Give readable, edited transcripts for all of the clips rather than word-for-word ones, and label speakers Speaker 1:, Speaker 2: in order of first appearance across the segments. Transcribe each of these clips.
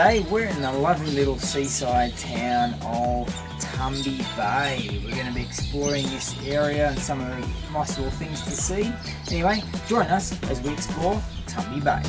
Speaker 1: G'day, we're in the lovely little seaside town of Tumby Bay. We're going to be exploring this area and some of the nice little things to see. Anyway, join us as we explore Tumby Bay.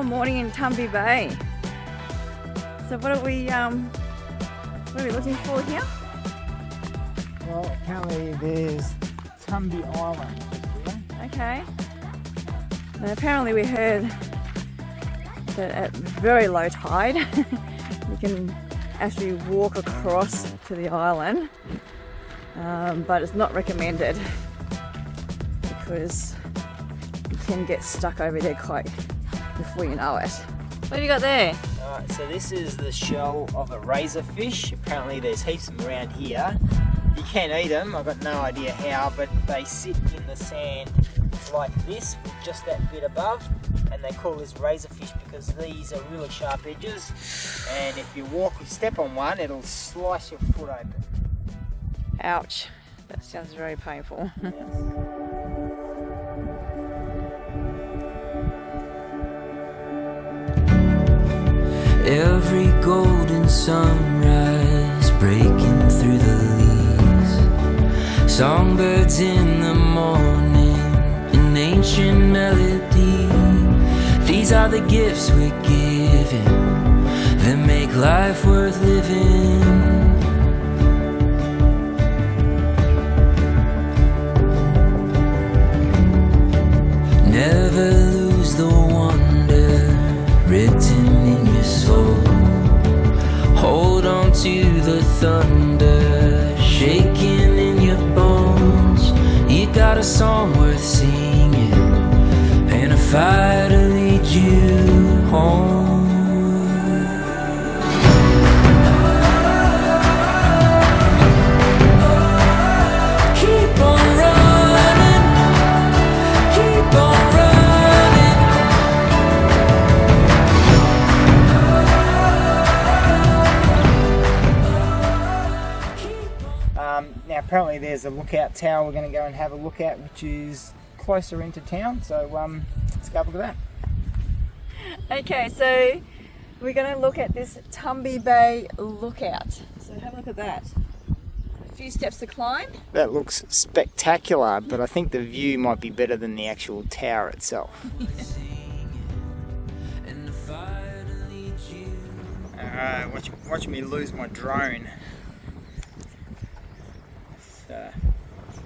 Speaker 2: Morning in Tumby Bay. So what are we looking for here?
Speaker 1: Well, apparently there's Tumby Island.
Speaker 2: Okay. And apparently we heard that at very low tide you can actually walk across to the island, but it's not recommended because you can get stuck over there quite before you know it. What have you got there?
Speaker 1: Alright, so this is the shell of a razorfish. Apparently there's heaps of them around here. You can eat them, I've got no idea how, but they sit in the sand like this, with just that bit above, and they call this razorfish because these are really sharp edges, and if you step on one, it'll slice your foot open.
Speaker 2: Ouch, that sounds very painful.
Speaker 3: Every golden sunrise breaking through the leaves, songbirds in the morning, an ancient melody. These are the gifts we're given that make life worth living. Never lose the wonder written in your soul. Hold on to the thunder shaking in your bones. You got a song worth singing and a fire to lead you home. Keep on running, keep on running.
Speaker 1: Now apparently there's a lookout tower we're going to go and have a look at, which is closer into town, so let's go have a look at that.
Speaker 2: Okay, so we're going to look at this Tumby Bay Lookout. So have a look at that. A few steps to climb.
Speaker 1: That looks spectacular, but I think the view might be better than the actual tower itself. Alright, watch me lose my drone.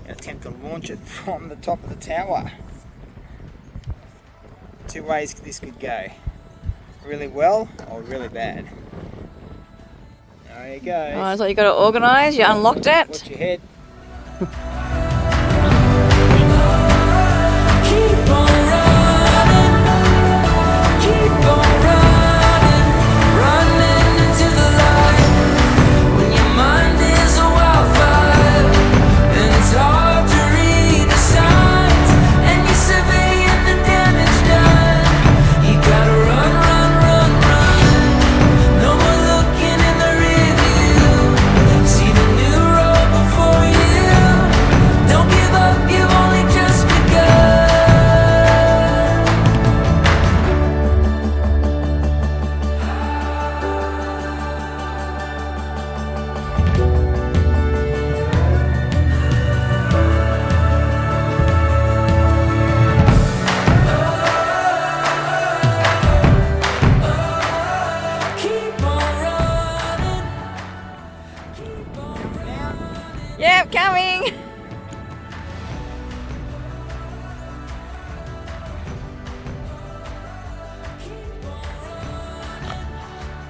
Speaker 1: Attempt to launch it from the top of the tower. Two ways this could go. Really well or really bad. There you go.
Speaker 2: Alright, so you got to organise, you unlocked it.
Speaker 1: Watch your head.
Speaker 3: Keep on running, keep on running, running into the light. When your mind is a wildfire and it's hard to read the signs, and you're surveying the damage done, you gotta run, run, run, run. No more looking in the rear view. See the new road before you. Don't give up, you've only just begun. Keep on running. Keep on running.
Speaker 2: Yep, coming.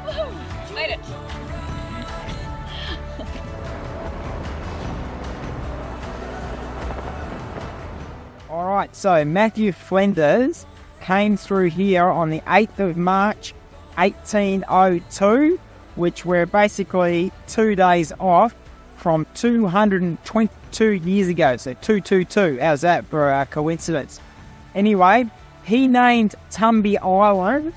Speaker 2: Woohoo, made it.
Speaker 1: Alright, so Matthew Flinders came through here on the 8th of March 1802, which we're basically 2 days off from 222 years ago. So 222. How's that for a coincidence? Anyway, he named Tumby Island.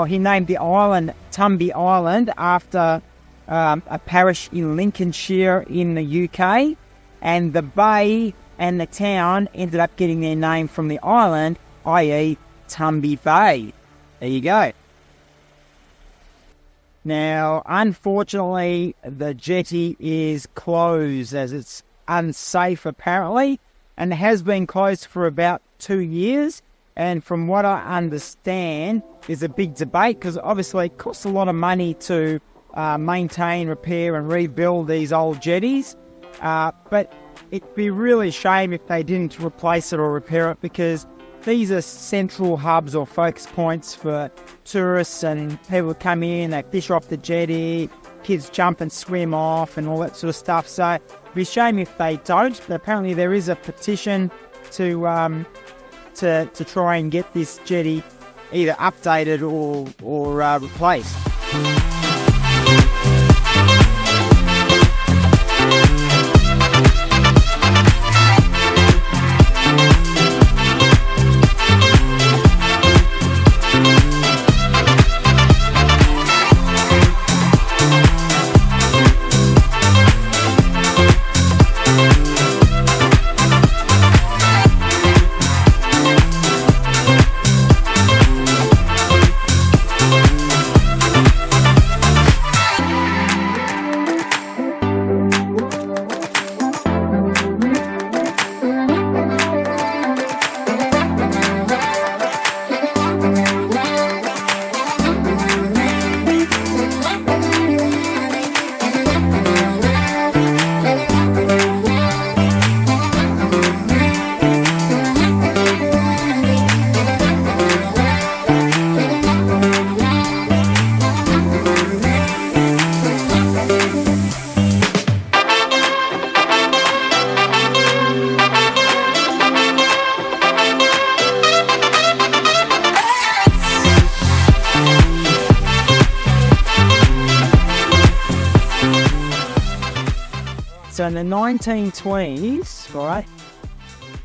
Speaker 1: He named the island Tumby Island after a parish in Lincolnshire in the UK, and the bay and the town ended up getting their name from the island, i.e. Tumby Bay. There you go. Now, unfortunately, the jetty is closed as it's unsafe apparently, and has been closed for about 2 years. And from what I understand, there's a big debate because obviously it costs a lot of money to maintain, repair and rebuild these old jetties. But it'd be really a shame if they didn't replace it or repair it, because these are central hubs or focus points for tourists and people come in, they fish off the jetty, kids jump and swim off and all that sort of stuff. So it'd be a shame if they don't. But apparently there is a petition to try and get this jetty either updated or replaced. So in the 1920s, right,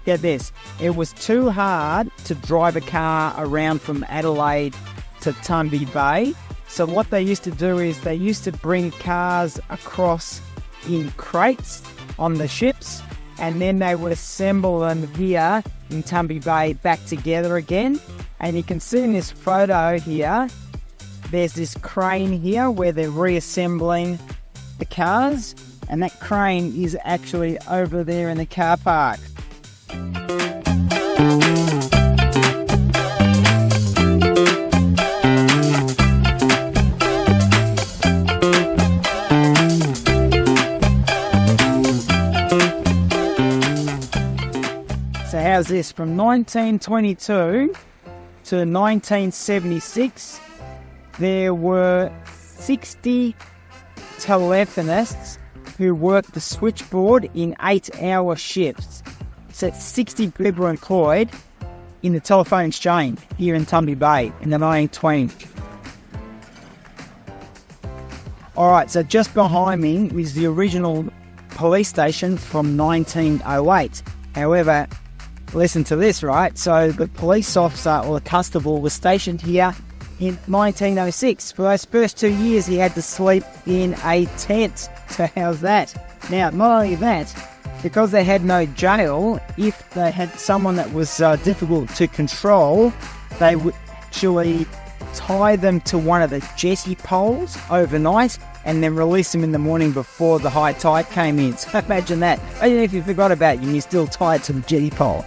Speaker 1: get this, it was too hard to drive a car around from Adelaide to Tumby Bay. So what they used to do is they used to bring cars across in crates on the ships, and then they would assemble them here in Tumby Bay back together again. And you can see in this photo here, there's this crane here where they're reassembling the cars, and that crane is actually over there in the car park. So how's this? From 1922 to 1976, there were 60 telephonists who worked the switchboard in 8-hour shifts. So 60 people were employed in the telephone exchange here in Tumby Bay in the 1920s. Alright, so just behind me is the original police station from 1908. However, listen to this, right? So the police officer or the constable was stationed here in 1906. For those first 2 years, he had to sleep in a tent. So how's that? Now, not only that, because they had no jail, if they had someone that was difficult to control, they would actually tie them to one of the jetty poles overnight and then release them in the morning before the high tide came in. So imagine that. Even if you forgot about it, you're still tied to the jetty pole.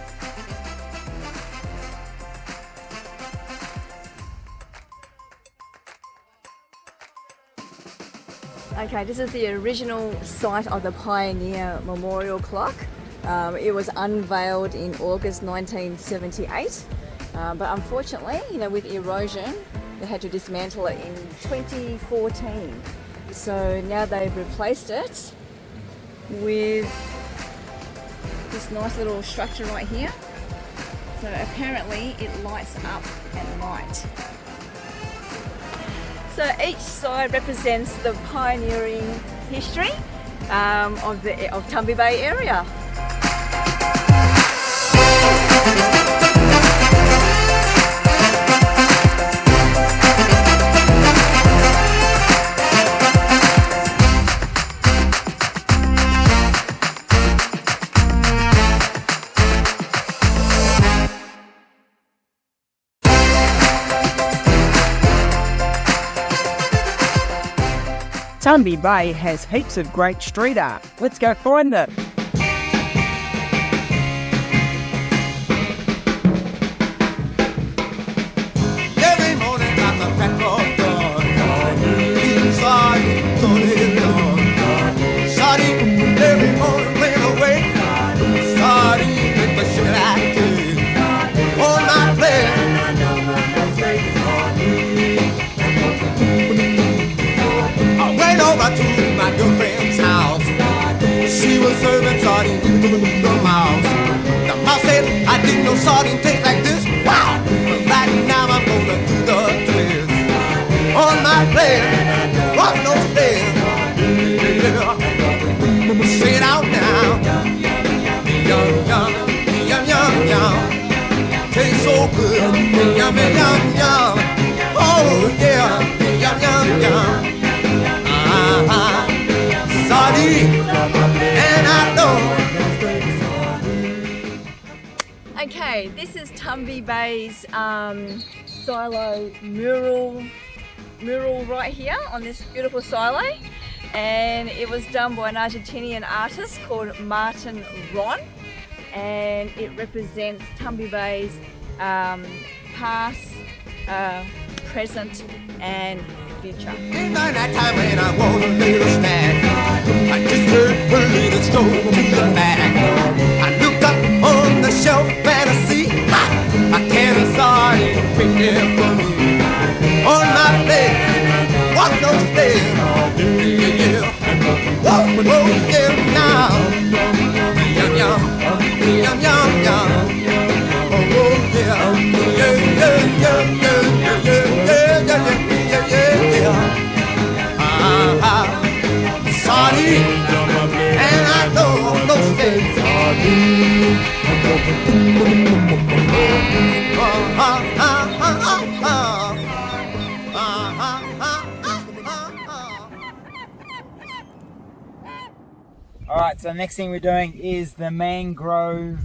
Speaker 2: Okay, this is the original site of the Pioneer Memorial Clock. It was unveiled in August 1978, but unfortunately, with erosion, they had to dismantle it in 2014. So now they've replaced it with this nice little structure right here. So apparently it lights up at night. So each side represents the pioneering history. of Tumby Bay area.
Speaker 4: Tumby Bay has heaps of great street art. Let's go find it.
Speaker 5: Every morning at the crack of dawn, eating sardines all day long. Sardines every morning when I wake. Sardines with the sugar I do. On my plate. I went over to my girlfriend's house. She was serving sardines into the mouse. The mouse said, I didn't know sardines taste like this. Wow! But right now I'm gonna do the twist. On my plate, walk no stairs. Say it out now. Yum, yum, yum, yum, yum. Tastes so good. Yum, yum, yum. Oh yeah. Yum, yum, yum. Sardine, and I know.
Speaker 2: Okay, this is Tumby Bay's silo mural right here on this beautiful silo, and it was done by an Argentinian artist called Martin Ron, and it represents Tumby Bay's past, present and future.
Speaker 5: Midnight that time when I want a little snack, I just heard her little stroll to the back. I look up on the shelf and I see a can of sardines right there for me. On my plate, walk no stairs. Yeah, yeah. Whoa, whoa, yeah, now. Yum, yum, yum, yum, yum. Oh, yeah, yeah, yeah, yeah, yeah, yeah, yeah, yeah, yeah. Sardine, and I know no states.
Speaker 1: Alright, so the next thing we're doing is the Mangrove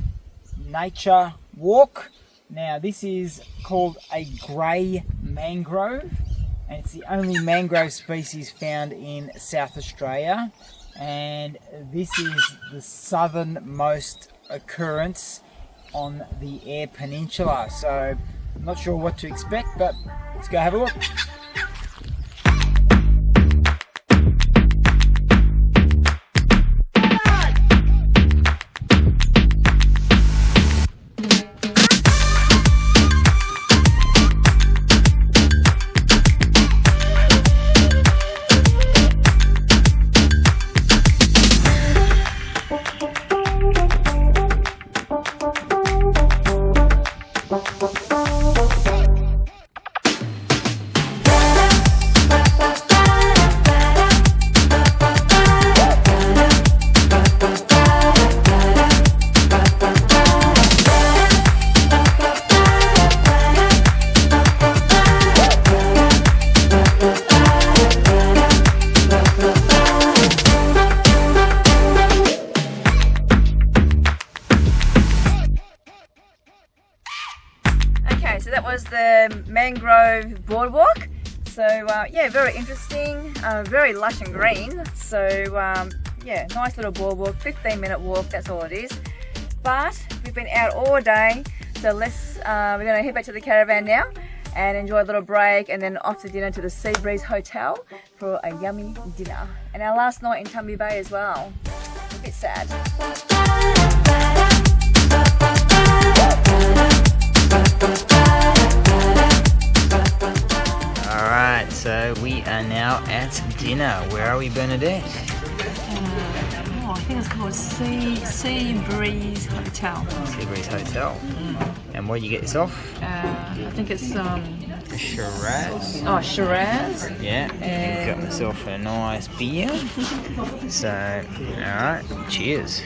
Speaker 1: Nature Walk. Now this is called a grey mangrove, and it's the only mangrove species found in South Australia, and this is the southernmost occurrence on the Eyre Peninsula. So I'm not sure what to expect, but let's go have a look.
Speaker 2: So that was the Mangrove Boardwalk. So yeah, very interesting, very lush and green. So yeah, nice little boardwalk, 15-minute walk, that's all it is. But we've been out all day, so we're gonna head back to the caravan now and enjoy a little break, and then off to dinner to the Seabreeze Hotel for a yummy dinner. And our last night in Tumby Bay as well. A bit sad.
Speaker 1: Alright, so we are now at dinner. Where are we, Bernadette?
Speaker 2: I think it's called Seabreeze Hotel.
Speaker 1: Seabreeze Hotel. And what did you get yourself?
Speaker 2: I think it's
Speaker 1: Shiraz.
Speaker 2: Oh, Shiraz.
Speaker 1: Yeah,
Speaker 2: And-
Speaker 1: got myself a nice beer. So, alright, cheers.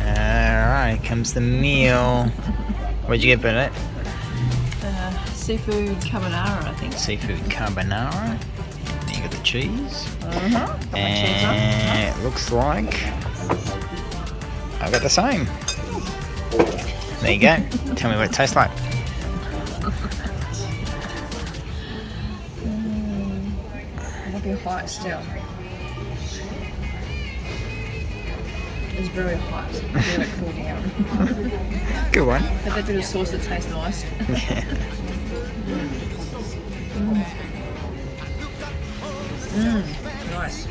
Speaker 1: Alright, here comes the meal. What'd you get, Bennett?
Speaker 2: Seafood carbonara, I think.
Speaker 1: Seafood carbonara. Then you got the cheese.
Speaker 2: Got my cheese on.
Speaker 1: And it looks like I got the same. There you go. Tell me what it tastes like.
Speaker 2: It'll be hot still. It's very hot. Let it cool down.
Speaker 1: Good one.
Speaker 2: Have that bit of sauce that tastes nice. Nice.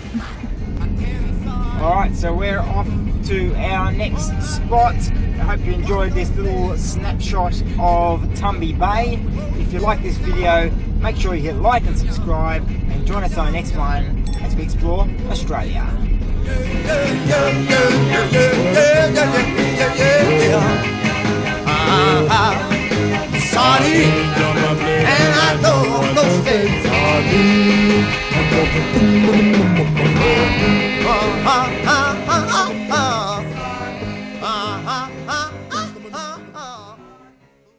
Speaker 1: Alright, so we're off to our next spot. I hope you enjoyed this little snapshot of Tumby Bay. If you like this video, make sure you hit like and subscribe and join us on the next one as we explore Australia.
Speaker 5: Sorry, and I know no